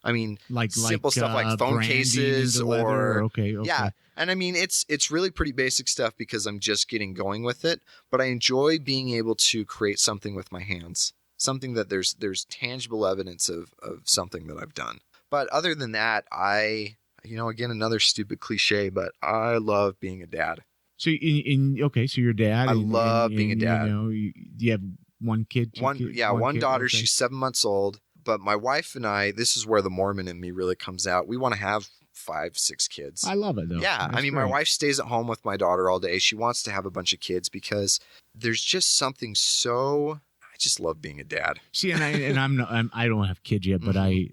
I mean, simple stuff like phone cases or okay. Yeah. And I mean, it's really pretty basic stuff because I'm just getting going with it, but I enjoy being able to create something with my hands, something that there's tangible evidence of something that I've done. But other than that, again, another stupid cliche, but I love being a dad. So so your dad. I love being a dad. You have one kid? One kid? daughter. Okay. She's 7 months old. But my wife and I, this is where the Mormon in me really comes out. We want to have 5-6 kids. I love it, though. Yeah. That's my great. wife stays at home with my daughter all day. She wants to have a bunch of kids because there's just something I just love being a dad. See, I don't have kids yet, but I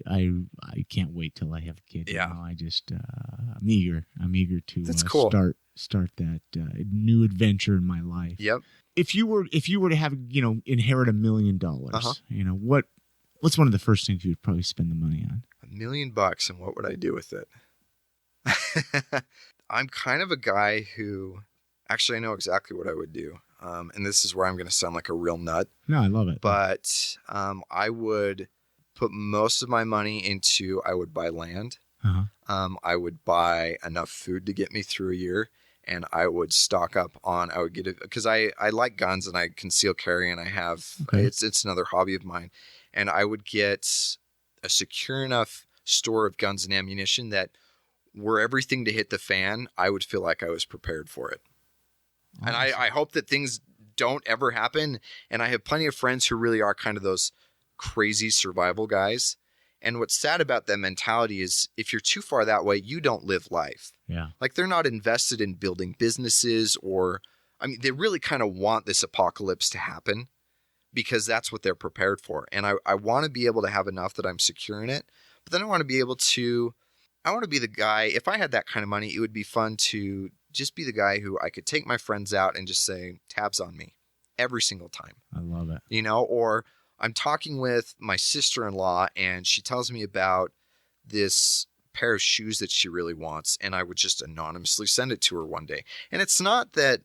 can't wait till I have a kid. Yeah. I just, I'm eager to That's cool. start that new adventure in my life. Yep. If you were to have, inherit $1 million, what's one of the first things you would probably spend the money on? $1 million, and what would I do with it? I'm kind of a guy who, actually, I know exactly what I would do. And this is where I'm going to sound like a real nut. No, I love it. But I would put most of my money into, I would buy land. I would buy enough food to get me through a year. And I would stock up I would get it because I like guns and I conceal carry and I have, it's another hobby of mine. And I would get a secure enough store of guns and ammunition that were everything to hit the fan, I would feel like I was prepared for it. Awesome. And I hope that things don't ever happen. And I have plenty of friends who really are kind of those crazy survival guys. And what's sad about that mentality is if you're too far that way, you don't live life. Yeah. Like they're not invested in building businesses they really kind of want this apocalypse to happen because that's what they're prepared for. And I want to be able to have enough that I'm secure in it. But then I want to be the guy, if I had that kind of money, it would be fun to just be the guy who I could take my friends out and just say, tabs on me. every single time. I love it. Or I'm talking with my sister-in-law and she tells me about this pair of shoes that she really wants, and I would just anonymously send it to her one day. And it's not that,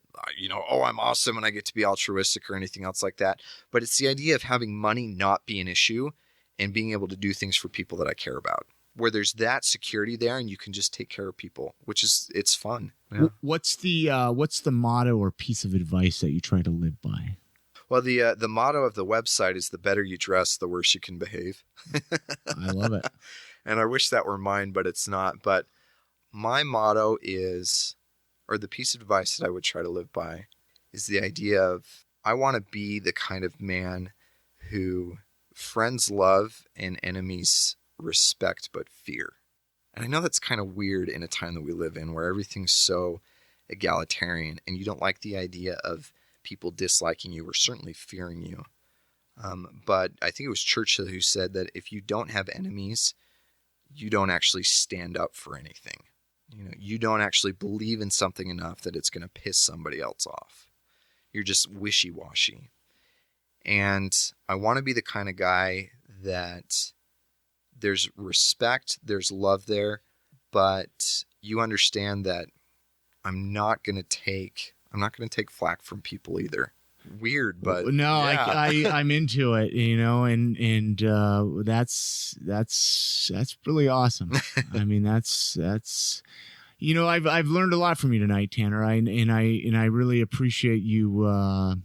oh, I'm awesome and I get to be altruistic or anything else like that, but it's the idea of having money not be an issue and being able to do things for people that I care about, where there's that security there and you can just take care of people, it's fun. Yeah. What's the motto or piece of advice that you try to live by? Well, the motto of the website is the better you dress, the worse you can behave. I love it. And I wish that were mine, but it's not. But my motto is, or the piece of advice that I would try to live by, is the idea of I want to be the kind of man who friends love and enemies respect but fear. And I know that's kind of weird in a time that we live in where everything's so egalitarian and you don't like the idea of people disliking you or certainly fearing you. But I think it was Churchill who said that if you don't have enemies, you don't actually stand up for anything. You don't actually believe in something enough that it's going to piss somebody else off. You're just wishy-washy. And I want to be the kind of guy that there's respect, there's love there, but you understand that I'm not going to take flack from people either. Weird, but no, yeah. I'm into it, and that's really awesome. I mean, that's I've learned a lot from you tonight, Tanner. I really appreciate you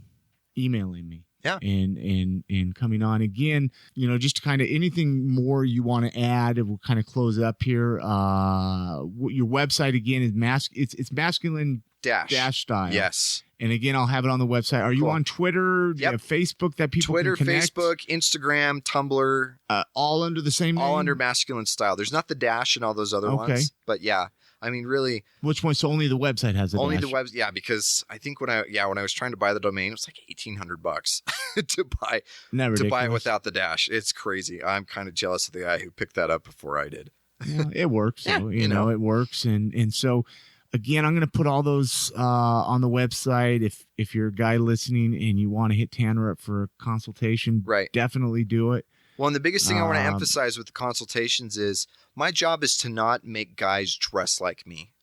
emailing me. Yeah. And coming on again, just kind of anything more you want to add, we'll kind of close it up here. Your website again is it's masculine dash style. Yes. And again, I'll have it on the website. Are you on Twitter? Do you have Facebook that people can connect? Facebook, Instagram, Tumblr. All under the same name? All under masculine style. There's not the dash and all those other ones. But yeah, I mean, really. Which one? So only the website has a only dash? the website. Yeah, because I think when I was trying to buy the domain, it was like $1,800 to buy it without the dash. It's crazy. I'm kind of jealous of the guy who picked that up before I did. Yeah, it works. So, it works. And so, again, I'm going to put all those on the website. If you're a guy listening and you want to hit Tanner up for a consultation, definitely do it. Well, and the biggest thing I want to emphasize with the consultations is my job is to not make guys dress like me.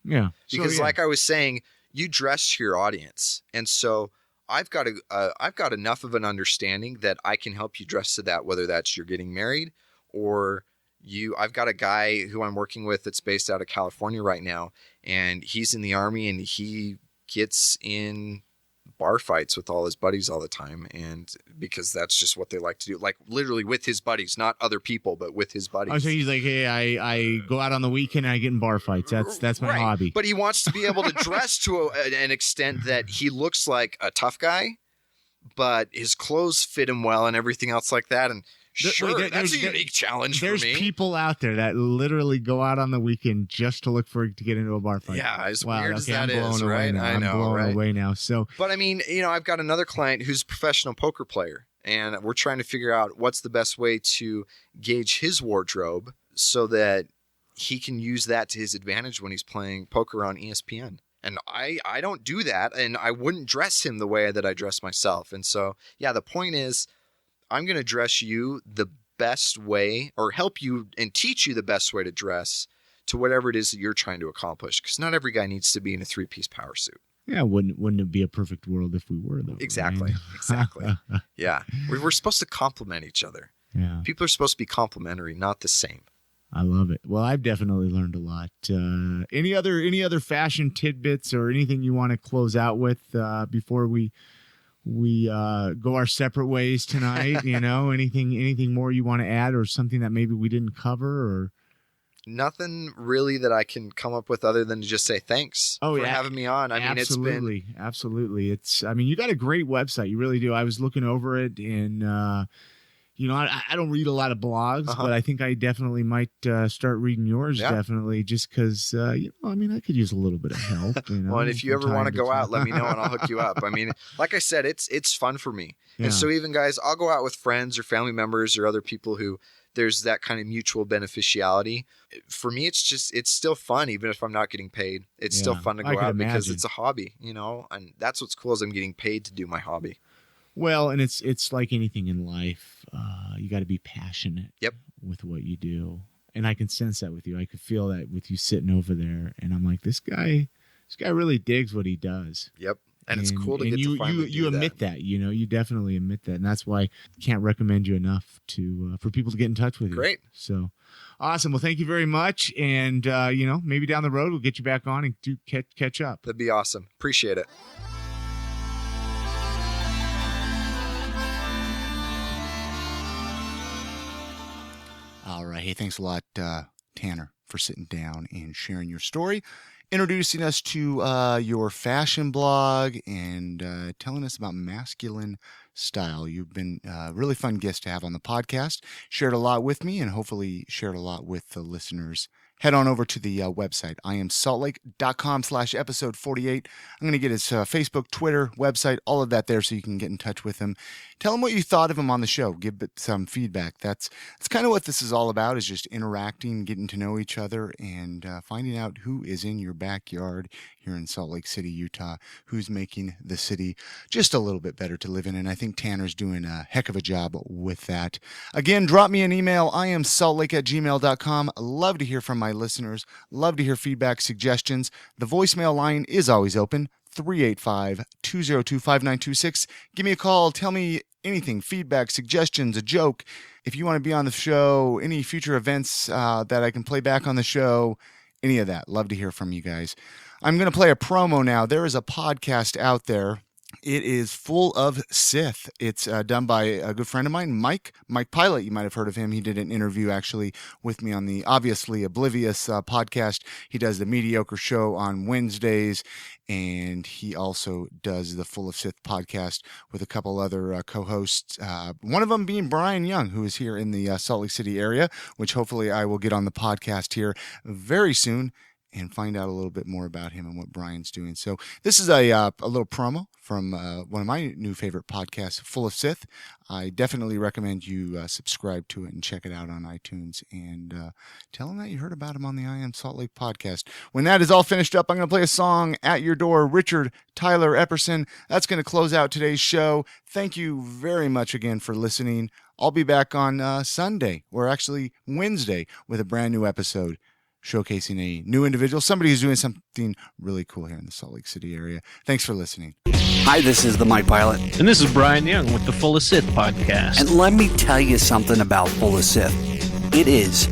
Yeah. Because like I was saying, you dress to your audience. And so I've got enough of an understanding that I can help you dress to that, whether that's you're getting married or I've got a guy who I'm working with that's based out of California right now, and he's in the Army and he gets in bar fights with all his buddies all the time, and because that's just what they like to do, like literally with his buddies, not other people, but with his buddies. Oh, so he's like, hey, I go out on the weekend and I get in bar fights. That's my hobby. But he wants to be able to dress to an extent that he looks like a tough guy, but his clothes fit him well and everything else like that. And sure, that's a unique challenge for me. There's people out there that literally go out on the weekend just to get into a bar fight. Yeah, as weird as that is, right? I know, I'm blown away now. So, but I mean, I've got another client who's a professional poker player, and we're trying to figure out what's the best way to gauge his wardrobe so that he can use that to his advantage when he's playing poker on ESPN. And I don't do that, and I wouldn't dress him the way that I dress myself. And so, yeah, the point is, I'm going to dress you the best way, or help you and teach you the best way to dress to whatever it is that you're trying to accomplish. Because not every guy needs to be in a 3-piece power suit. Yeah, wouldn't it be a perfect world if we were, though? Exactly. Right? Exactly. Yeah. We're supposed to complement each other. Yeah. People are supposed to be complementary, not the same. I love it. Well, I've definitely learned a lot. Any other fashion tidbits or anything you want to close out with before we go our separate ways tonight? Anything more you want to add, or something that maybe we didn't cover? Or nothing really that I can come up with other than to just say thanks for having me on. Absolutely. You got a great website. You really do. I was looking over it, and I don't read a lot of blogs, but I think I definitely might start reading yours. Yeah. Definitely, just because I could use a little bit of help. Well, and if you ever want to go out, let me know and I'll hook you up. I mean, like I said, it's fun for me, and so even guys, I'll go out with friends or family members or other people who there's that kind of mutual beneficiality. For me, it's still fun, even if I'm not getting paid. It's still fun to go out because it's a hobby, and that's what's cool is I'm getting paid to do my hobby. Well, and it's like anything in life. You got to be passionate with what you do. And I can sense that with you. I could feel that with you sitting over there. And I'm like, this guy really digs what he does. Yep. And it's cool to get to finally you admit that. You definitely admit that. And that's why I can't recommend you enough for people to get in touch with you. Great. So awesome. Well, thank you very much. And, maybe down the road we'll get you back on and do catch up. That'd be awesome. Appreciate it. All right. Hey, thanks a lot, Tanner, for sitting down and sharing your story, introducing us to your fashion blog, and telling us about masculine style. You've been a really fun guest to have on the podcast. Shared a lot with me and hopefully shared a lot with the listeners. Head on over to the website, iamsaltlake.com/episode 48. I'm going to get his Facebook, Twitter, website, all of that there so you can get in touch with him. Tell him what you thought of him on the show. Give it some feedback. That's kind of what this is all about, is just interacting, getting to know each other, and finding out who is in your backyard here in Salt Lake City, Utah, who's making the city just a little bit better to live in. And I think Tanner's doing a heck of a job with that. Again, drop me an email, iamsaltlake@gmail.com. Love to hear from my listeners. Love to hear feedback, suggestions. The voicemail line is always open, 385-202-5926. Give me a call. Tell me anything, feedback, suggestions, a joke. If you want to be on the show, any future events that I can play back on the show, any of that. Love to hear from you guys. I'm going to play a promo now. There is a podcast out there. It is Full of Sith. It's done by a good friend of mine, Mike Pilot. You might have heard of him. He did an interview actually with me on the Obviously Oblivious podcast. He does the Mediocre Show on Wednesdays, and he also does the Full of Sith podcast with a couple other co-hosts. One of them being Brian Young, who is here in the Salt Lake City area, which hopefully I will get on the podcast here very soon and find out a little bit more about him and what Brian's doing. So this is a little promo from one of my new favorite podcasts, Full of Sith. I definitely recommend you subscribe to it and check it out on iTunes, and tell them that you heard about him on the I Am Salt Lake podcast. When that is all finished up, I'm going to play a song, At Your Door, Richard Tyler Epperson. That's going to close out today's show. Thank you very much again for listening. I'll be back on Sunday, or actually Wednesday, with a brand new episode, showcasing a new individual, somebody who's doing something really cool here in the Salt Lake City area. Thanks for listening. Hi, this is the Mike Pilot. And this is Brian Young with the Full of Sith podcast. And let me tell you something about Full of Sith. It is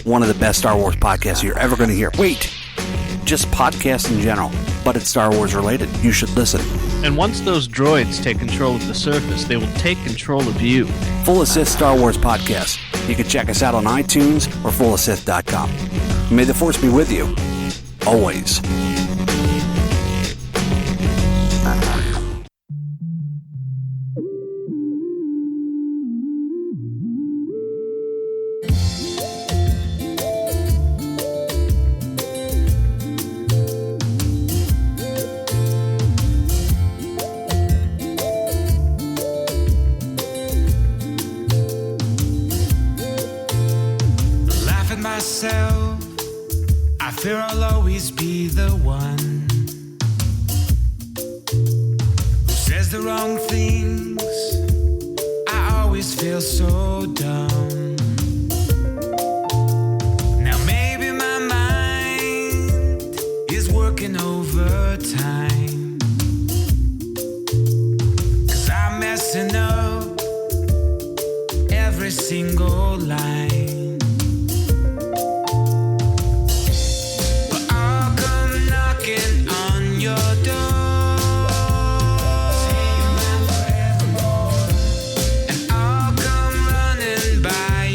one of the best Star Wars podcasts you're ever going to hear. Wait, just podcasts in general, but it's Star Wars related. You should listen. And once those droids take control of the surface, they will take control of you. Full of Sith Star Wars podcast. You can check us out on iTunes or fullofsith.com. May the Force be with you. Always. Laugh at myself. I fear I'll always be the one who says the wrong things. I always feel so dumb. Now maybe my mind is working overtime, 'cause I'm messing up every single line. By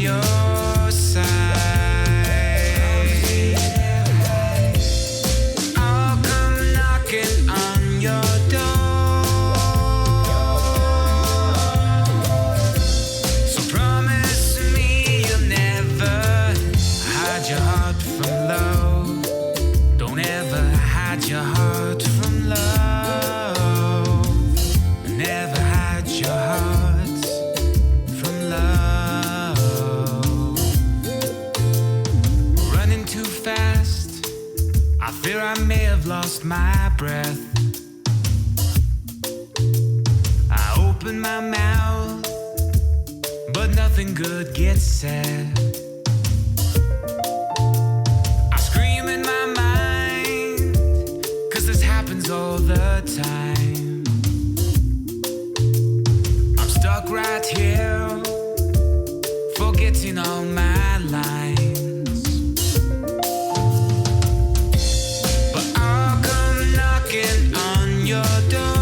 lost my breath. I open my mouth, but nothing good gets said. I scream in my mind, 'cause this happens all the time. I'm stuck right here, forgetting all my lines. But I'll come knocking on your door.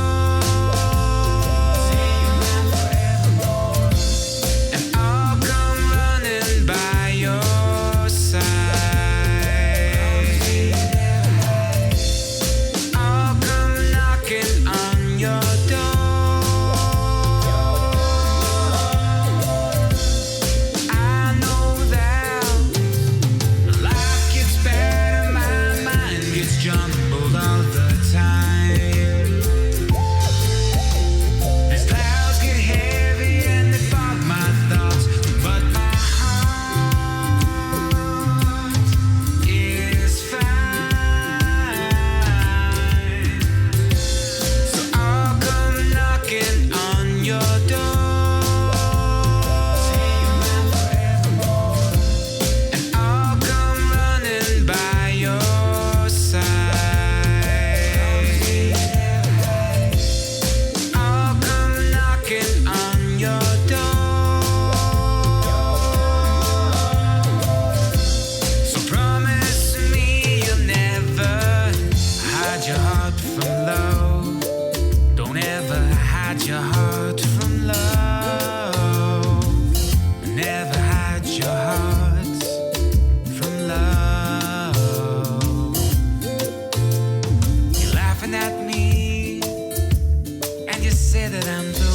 At me, and you say that I'm the